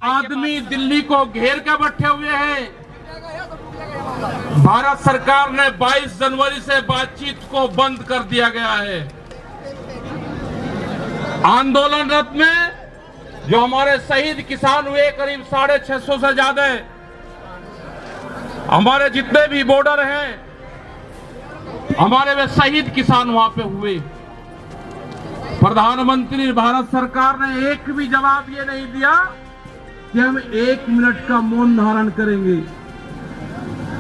आदमी दिल्ली को घेर के बैठे हुए हैं। भारत सरकार ने 22 जनवरी से बातचीत को बंद कर दिया गया है। आंदोलनरत में जो हमारे शहीद किसान हुए करीब 650 से ज्यादा, हमारे जितने भी बॉर्डर हैं हमारे वे शहीद किसान वहां पे हुए। प्रधानमंत्री भारत सरकार ने एक भी जवाब ये नहीं दिया कि हम 1 मिनट का मौन धारण करेंगे।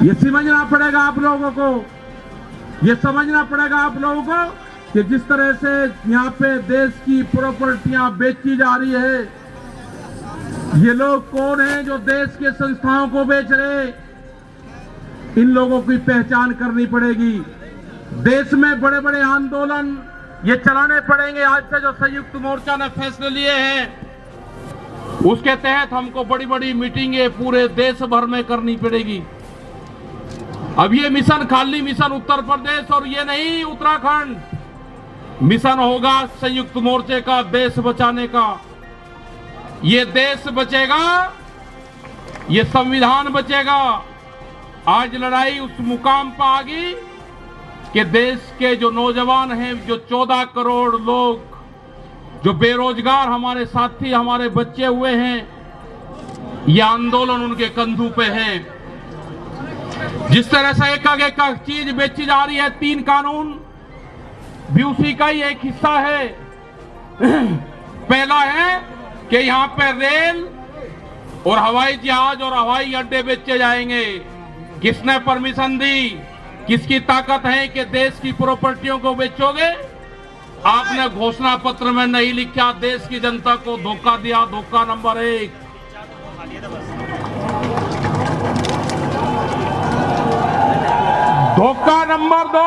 ये समझना पड़ेगा आप लोगों को, ये समझना पड़ेगा आप लोगों को कि जिस तरह से यहाँ पे देश की प्रॉपर्टियां बेची जा रही है, ये लोग कौन हैं जो देश के संस्थाओं को बेच रहे, इन लोगों की पहचान करनी पड़ेगी। देश में बड़े बड़े आंदोलन ये चलाने पड़ेंगे। आज से जो संयुक्त मोर्चा ने फैसले लिए हैं उसके तहत हमको बड़ी बड़ी मीटिंगें पूरे देश भर में करनी पड़ेगी। अब ये मिशन खाली मिशन उत्तर प्रदेश और ये नहीं उत्तराखंड, मिशन होगा संयुक्त मोर्चे का देश बचाने का। ये देश बचेगा, ये संविधान बचेगा। आज लड़ाई उस मुकाम पर आ गई कि देश के जो नौजवान हैं, जो 14 करोड़ लोग जो बेरोजगार हमारे साथी हमारे बच्चे हुए हैं, ये आंदोलन उनके कंधों पे है। जिस तरह से एक चीज बेची जा रही है, 3 कानून भी उसी का ही एक हिस्सा है। पहला है कि यहाँ पे रेल और हवाई जहाज और हवाई अड्डे बेचे जाएंगे। किसने परमिशन दी? किसकी ताकत है कि देश की प्रॉपर्टियों को बेचोगे? आपने घोषणा पत्र में नहीं लिखा, देश की जनता को धोखा दिया। धोखा नंबर 1। धोखा नंबर 2,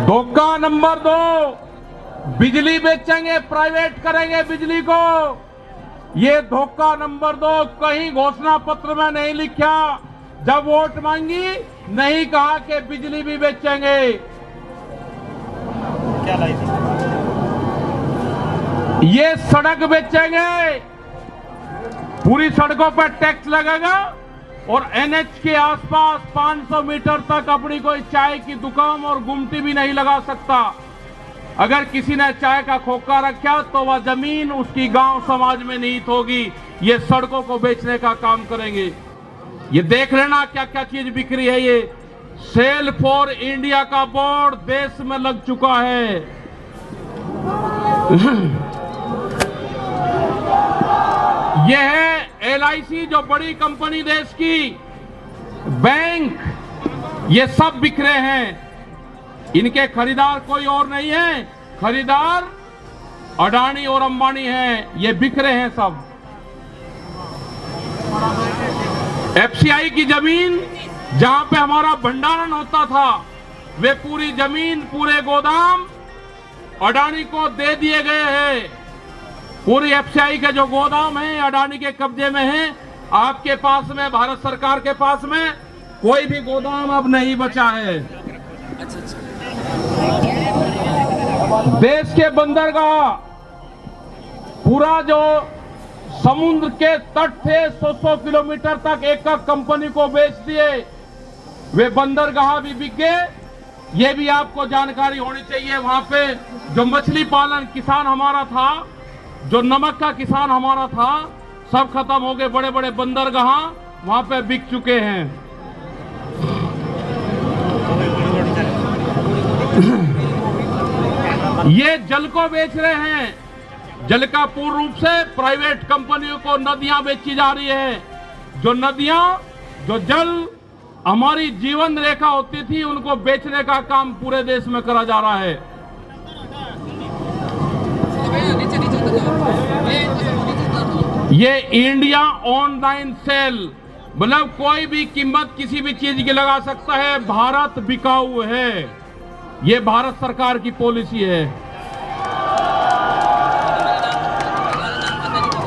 धोखा नंबर 2, बिजली बेचेंगे, प्राइवेट करेंगे बिजली को। ये धोखा नंबर 2 कहीं घोषणा पत्र में नहीं लिखा। जब वोट मांगी नहीं कहा कि बिजली भी बेचेंगे। क्या लाई थी? ये सड़क बेचेंगे, पूरी सड़कों पर टैक्स लगेगा और एनएच के आसपास 500 मीटर तक अपनी कोई चाय की दुकान और गुमटी भी नहीं लगा सकता। अगर किसी ने चाय का खोखा रखा तो वह जमीन उसकी गांव समाज में निहित होगी। ये सड़कों को बेचने का काम करेंगे। ये देख लेना क्या क्या चीज बिक्री है। ये सेल फॉर इंडिया का बोर्ड देश में लग चुका है। यह है LIC, जो बड़ी कंपनी देश की, बैंक, ये सब बिखरे हैं। इनके खरीदार कोई और नहीं है, खरीदार अडानी और अंबानी हैं। ये बिखरे हैं सब। FCI की जमीन जहां पे हमारा भंडारण होता था, वे पूरी जमीन, पूरे गोदाम अडानी को दे दिए गए हैं। पूरी FCI के जो गोदाम हैं अडानी के कब्जे में हैं। आपके पास में, भारत सरकार के पास में कोई भी गोदाम अब नहीं बचा है। देश के बंदरगाह, पूरा जो समुद्र के तट थे 100 किलोमीटर तक एक कंपनी को बेच दिए। वे बंदरगाह भी बिक गए। ये भी आपको जानकारी होनी चाहिए। वहां पे जो मछली पालन किसान हमारा था, जो नमक का किसान हमारा था, सब खत्म हो गए। बड़े बड़े बंदरगाह वहां पे बिक चुके हैं। ये जल को बेच रहे हैं। जल का पूर्ण रूप से प्राइवेट कंपनियों को नदियां बेची जा रही है। जो नदियां, जो जल हमारी जीवन रेखा होती थी, उनको बेचने का काम पूरे देश में करा जा रहा है। ये इंडिया ऑनलाइन सेल, मतलब कोई भी कीमत किसी भी चीज की लगा सकता है। भारत बिकाऊ है, ये भारत सरकार की पॉलिसी है।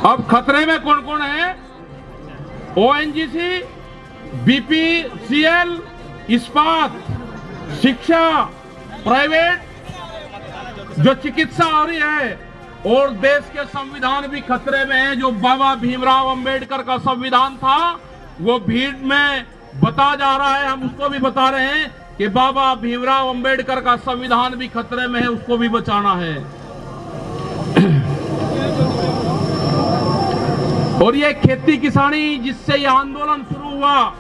अब खतरे में कौन कौन है? ONGC, BPCL, इस्पात, शिक्षा, प्राइवेट जो चिकित्सा हो रही है, और देश के संविधान भी खतरे में है। जो बाबा भीमराव अंबेडकर का संविधान था वो भीड़ में बता जा रहा है, हम उसको भी बता रहे हैं कि बाबा भीमराव अंबेडकर का संविधान भी खतरे में है, उसको भी बचाना है। और ये खेती किसानी जिससे ये आंदोलन शुरू हुआ,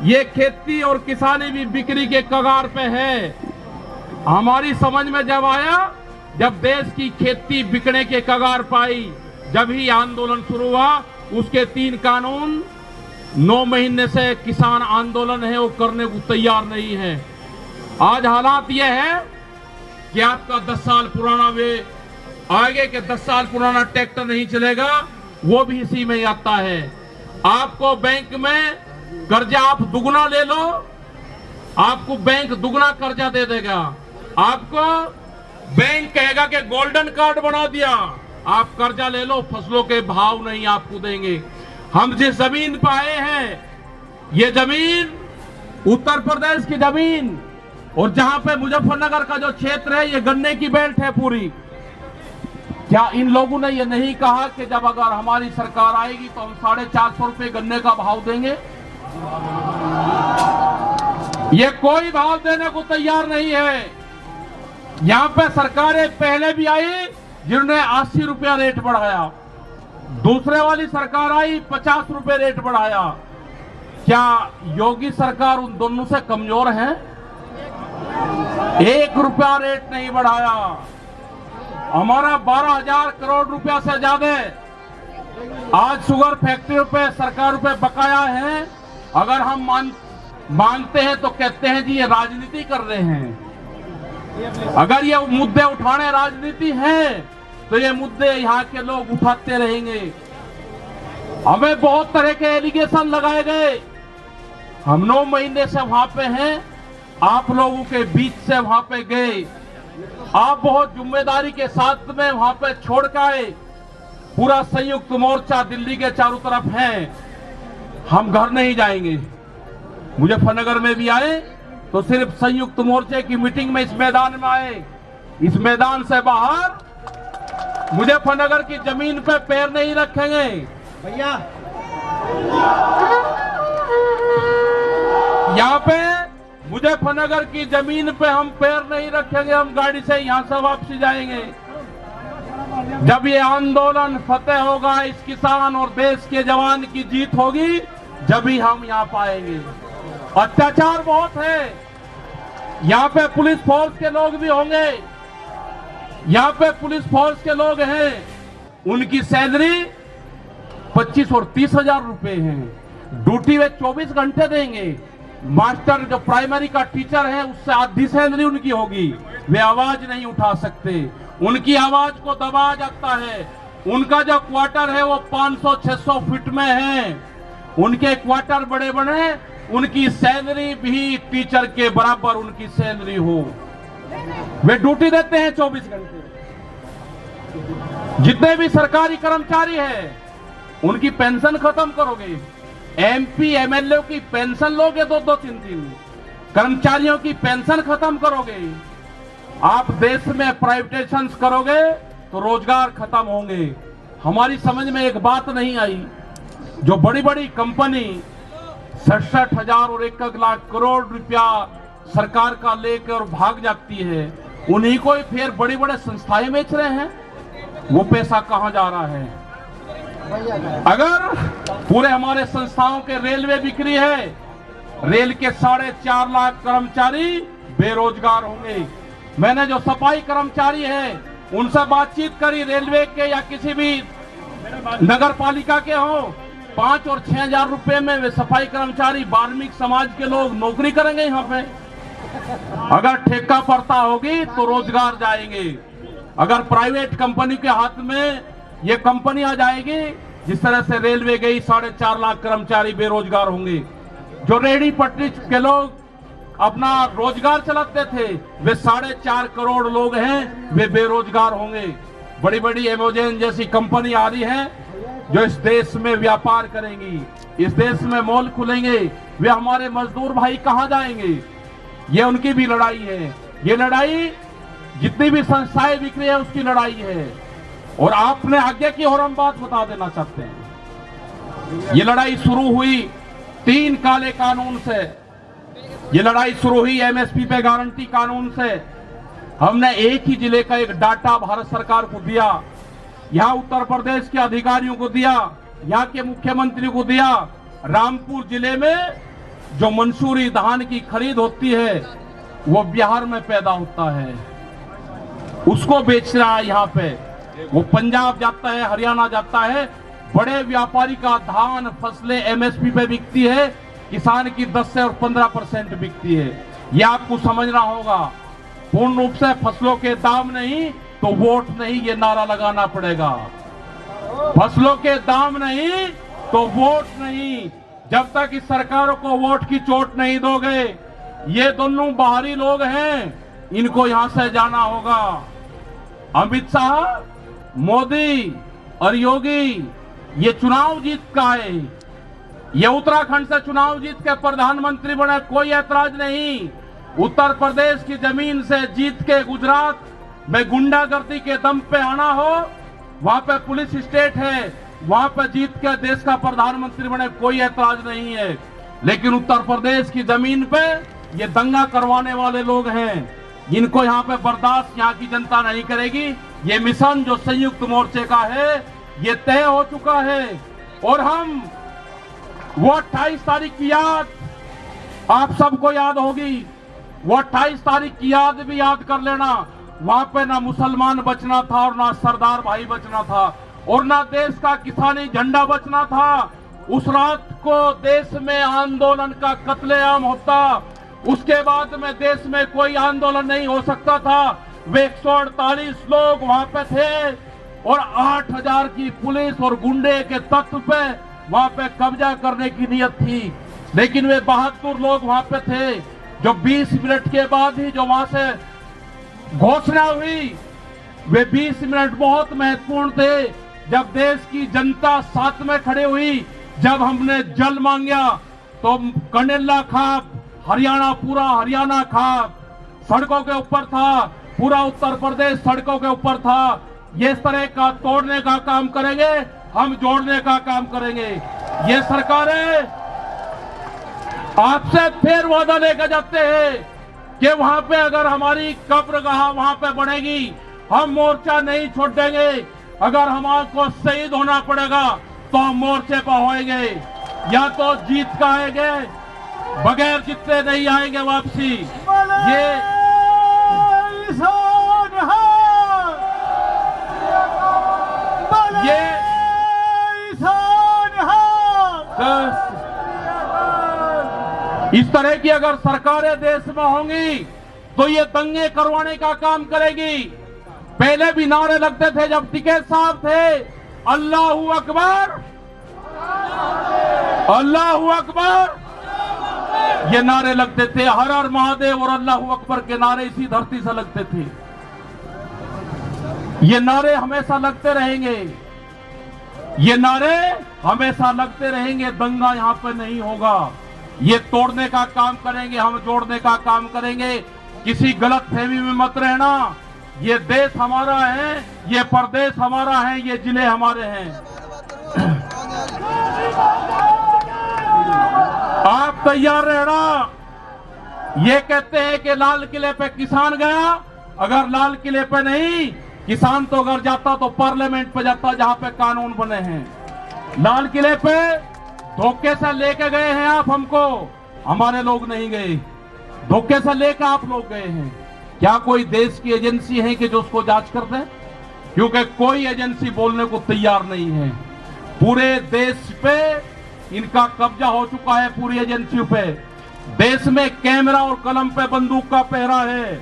ये खेती और किसानी भी बिक्री के कगार पे है। हमारी समझ में जब आया, जब देश की खेती बिकने के कगार पाई, जब ही आंदोलन शुरू हुआ। उसके 3 कानून 9 महीने से किसान आंदोलन है वो करने को तैयार नहीं है। आज हालात ये है कि आपका 10 साल पुराना आगे के 10 साल पुराना ट्रैक्टर नहीं चलेगा, वो भी इसी में आता है। आपको बैंक में कर्जा आप दुगना ले लो, आपको बैंक दुगना कर्जा दे देगा। आपको बैंक कहेगा कि गोल्डन कार्ड बना दिया, आप कर्जा ले लो, फसलों के भाव नहीं आपको देंगे। हम जिस जमीन पर आए हैं, ये जमीन उत्तर प्रदेश की जमीन, और जहां पे मुजफ्फरनगर का जो क्षेत्र है ये गन्ने की बेल्ट है पूरी। क्या इन लोगों ने ये नहीं कहा कि जब अगर हमारी सरकार आएगी तो हम 450 रुपए गन्ने का भाव देंगे? ये कोई भाव देने को तैयार नहीं है। यहां पे सरकारें पहले भी आई जिन्होंने 80 रुपया रेट बढ़ाया, दूसरे वाली सरकार आई 50 रुपए रेट बढ़ाया। क्या योगी सरकार उन दोनों से कमजोर है? 1 रुपया रेट नहीं बढ़ाया। हमारा 12,000 करोड़ रुपया से ज्यादा आज शुगर फैक्ट्रियों पे सरकार पे बकाया है। अगर हम मांगते हैं तो कहते हैं जी ये राजनीति कर रहे हैं। अगर ये मुद्दे उठाने राजनीति है तो ये मुद्दे यहाँ के लोग उठाते रहेंगे। हमें बहुत तरह के एलिगेशन लगाए गए। हम 9 महीने से वहां पे हैं, आप लोगों के बीच से वहां पे गए, आप बहुत जिम्मेदारी के साथ में वहां पे छोड़ के आए। पूरा संयुक्त मोर्चा दिल्ली के चारों तरफ है। हम घर नहीं जाएंगे। मुजफ्फरनगर में भी आए तो सिर्फ संयुक्त मोर्चे की मीटिंग में इस मैदान में आए। इस मैदान से बाहर मुजफ्फरनगर की जमीन पे पैर नहीं रखेंगे भैया। यहाँ पे मुजफ्फरनगर की जमीन पे हम पैर नहीं रखेंगे। हम गाड़ी से यहां से वापसी जाएंगे। जब ये आंदोलन फतेह होगा, इस किसान और देश के जवान की जीत होगी, जब ही हम यहाँ पाएंगे। अत्याचार बहुत है। यहाँ पे पुलिस फोर्स के लोग भी होंगे। यहाँ पे पुलिस फोर्स के लोग हैं, उनकी सैलरी 25 और 30 हजार रुपए है। ड्यूटी वे 24 घंटे देंगे। मास्टर जो प्राइमरी का टीचर है उससे आधी सैलरी उनकी होगी। वे आवाज नहीं उठा सकते, उनकी आवाज को दबाया जाता है। उनका जो क्वार्टर है वो 500-600 फीट में है। उनके क्वार्टर बड़े बड़े, उनकी सैलरी भी टीचर के बराबर उनकी सैलरी हो। वे ड्यूटी देते हैं 24 घंटे। जितने भी सरकारी कर्मचारी हैं उनकी पेंशन खत्म करोगे। एमपी एमएलए की पेंशन लोगे 2-2, 3-3। कर्मचारियों की पेंशन खत्म करोगे। आप देश में प्राइवेटाइजेशन करोगे तो रोजगार खत्म होंगे। हमारी समझ में एक बात नहीं आई, जो बड़ी बड़ी कंपनी 67,000 और 1 लाख करोड़ रुपया सरकार का लेकर भाग जाती है, उन्हीं को ही फिर बड़ी बड़ी संस्थाएं बेच रहे हैं। वो पैसा कहां जा रहा है? अगर पूरे हमारे संस्थाओं के रेलवे बिक्री है, रेल के 4.5 लाख कर्मचारी बेरोजगार होंगे। मैंने जो सफाई कर्मचारी है उनसे बातचीत करी, रेलवे के या किसी भी नगर पालिका के हो, 5 और 6 हजार रुपए में वे सफाई कर्मचारी वाल्मीकि समाज के लोग नौकरी करेंगे। यहाँ पे अगर ठेका पड़ता होगी तो रोजगार जाएंगे। अगर प्राइवेट कंपनी के हाथ में ये कंपनी आ जाएगी, जिस तरह से रेलवे गई, 4.5 लाख कर्मचारी बेरोजगार होंगे। जो रेहड़ी पटरी के लोग अपना रोजगार चलाते थे, वे 4.5 करोड़ लोग हैं, वे बेरोजगार होंगे। बड़ी बड़ी अमेज़न जैसी कंपनी आ रही है जो इस देश में व्यापार करेंगी, इस देश में मॉल खुलेंगे। वे हमारे मजदूर भाई कहां जाएंगे? ये उनकी भी लड़ाई है। ये लड़ाई जितनी भी संस्थाएं बिक रही है उसकी लड़ाई है। और आपने आगे की और हम बात बता देना चाहते हैं। ये लड़ाई शुरू हुई 3 काले कानून से, ये लड़ाई शुरू हुई एमएसपी पे गारंटी कानून से। हमने एक ही जिले का एक डाटा भारत सरकार को दिया, यहां उत्तर प्रदेश के अधिकारियों को दिया, यहां के मुख्यमंत्री को दिया। रामपुर जिले में जो मंसूरी धान की खरीद होती है वो बिहार में पैदा होता है, उसको बेच रहा है यहाँ पे, वो पंजाब जाता है, हरियाणा जाता है। बड़े व्यापारी का धान फसलें एमएसपी पे बिकती है, किसान की 10 से और 15% बिकती है। ये आपको समझना होगा। पूर्ण रूप से फसलों के दाम नहीं तो वोट नहीं, ये नारा लगाना पड़ेगा। फसलों के दाम नहीं तो वोट नहीं। जब तक इस सरकारों को वोट की चोट नहीं दोगे, ये दोनों बाहरी लोग हैं, इनको यहां से जाना होगा। अमित शाह, मोदी और योगी ये चुनाव जीत का है, ये उत्तराखंड से चुनाव जीत के प्रधानमंत्री बने, कोई ऐतराज नहीं। उत्तर प्रदेश की जमीन से जीत के गुजरात में गुंडागर्दी के दम पे आना हो, वहां पे पुलिस स्टेट है, वहां पे जीत के देश का प्रधानमंत्री बने, कोई ऐतराज नहीं है। लेकिन उत्तर प्रदेश की जमीन पे ये दंगा करवाने वाले लोग हैं, इनको यहाँ पे बर्दाश्त यहाँ की जनता नहीं करेगी। ये मिशन जो संयुक्त मोर्चे का है ये तय हो चुका है और हम वो 28 तारीख की याद आप सबको याद होगी, वो 28 तारीख की याद भी याद कर लेना। वहां पे ना मुसलमान बचना था और ना सरदार भाई बचना था और ना देश का किसानी झंडा बचना था। उस रात को देश में आंदोलन का कत्लेआम होता, उसके बाद में देश में कोई आंदोलन नहीं हो सकता था। वे 148 लोग वहां पे थे और 8000 की पुलिस और गुंडे के तत्व पे वहां पे कब्जा करने की नियत थी। लेकिन वे 72 लोग वहां पे थे जो 20 मिनट के बाद ही जो वहां से घोषणा हुई, वे 20 मिनट बहुत महत्वपूर्ण थे। जब देश की जनता साथ में खड़े हुई, जब हमने जल मांगा तो कंडेला खाप हरियाणा, पूरा हरियाणा खाप सड़कों के ऊपर था, पूरा उत्तर प्रदेश सड़कों के ऊपर था। ये इस तरह का तोड़ने का काम करेंगे, हम जोड़ने का काम करेंगे। ये सरकारें आपसे फिर वादा लेकर जाते हैं कि वहां पे अगर हमारी कब्रगाह वहां पे बढ़ेगी, हम मोर्चा नहीं छोड़ देंगे। अगर हमको शहीद होना पड़ेगा तो हम मोर्चे पर होएंगे, या तो जीत का आएंगे, बगैर जीते नहीं आएंगे वापसी। ये इस तरह की अगर सरकारें देश में होंगी तो ये दंगे करवाने का काम करेगी। पहले भी नारे लगते थे जब टिकैत साहब थे, अल्लाहू अकबर, अल्लाहू अकबर, ये नारे लगते थे। हर हर महादेव और अल्लाहू अकबर के नारे इसी धरती से लगते थे। ये नारे हमेशा लगते रहेंगे, ये नारे हमेशा लगते रहेंगे। दंगा यहां पे नहीं होगा। ये तोड़ने का काम करेंगे, हम जोड़ने का काम करेंगे। किसी गलत फहमी में मत रहना। ये देश हमारा है, ये प्रदेश हमारा है, ये जिले हमारे हैं। आप तैयार रहना। ये कहते हैं कि लाल किले पे किसान गया, अगर लाल किले पे नहीं, किसान तो अगर जाता तो पार्लियामेंट पे जाता जहां पे कानून बने हैं। लाल किले पे धोखे से लेके गए हैं आप हमको, हमारे लोग नहीं गए, धोखे से लेकर आप लोग गए हैं। क्या कोई देश की एजेंसी है कि जो उसको जांच कर दे? क्योंकि कोई एजेंसी बोलने को तैयार नहीं है। पूरे देश पे इनका कब्जा हो चुका है, पूरी एजेंसियों पे। देश में कैमरा और कलम पे बंदूक का पहरा है।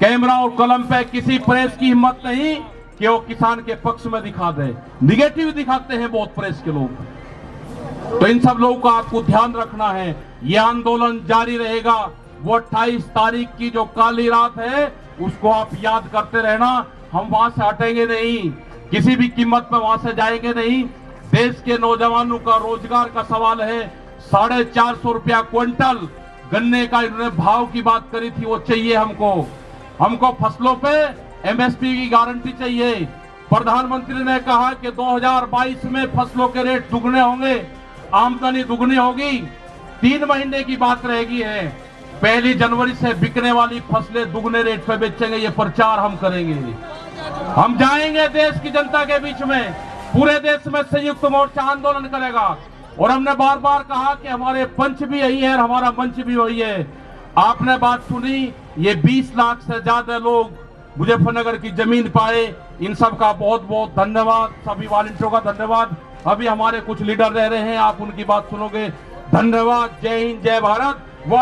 कैमरा और कलम पे किसी प्रेस की हिम्मत नहीं कि वो किसान के पक्ष में दिखा दे। निगेटिव दिखाते हैं बहुत प्रेस के लोग। तो इन सब लोगों का आपको ध्यान रखना है। ये आंदोलन जारी रहेगा। वो 28 तारीख की जो काली रात है उसको आप याद करते रहना। हम वहां से हटेंगे नहीं, किसी भी कीमत पर वहां से जाएंगे नहीं। देश के नौजवानों का रोजगार का सवाल है। 450 रुपया क्विंटल गन्ने का इन्होंने भाव की बात करी थी, वो चाहिए हमको। हमको फसलों पे एमएसपी की गारंटी चाहिए। प्रधानमंत्री ने कहा कि 2022 में फसलों के रेट दुगने होंगे, आमदनी दुगनी होगी। 3 महीने की बात रहेगी है, 1 जनवरी से बिकने वाली फसलें दुगने रेट पे बेचेंगे। ये प्रचार हम करेंगे, हम जाएंगे देश की जनता के बीच में, पूरे देश में संयुक्त मोर्चा आंदोलन करेगा। और हमने बार बार कहा कि हमारे पंच भी यही है और हमारा मंच भी वही है। आपने बात सुनी, ये 20 लाख से ज्यादा लोग मुजफ्फरनगर की जमीन पाए, इन सब का बहुत बहुत धन्यवाद, सभी वॉलंटियरों का धन्यवाद। अभी हमारे कुछ लीडर रह रहे हैं, आप उनकी बात सुनोगे। धन्यवाद। जय हिंद, जय भारत।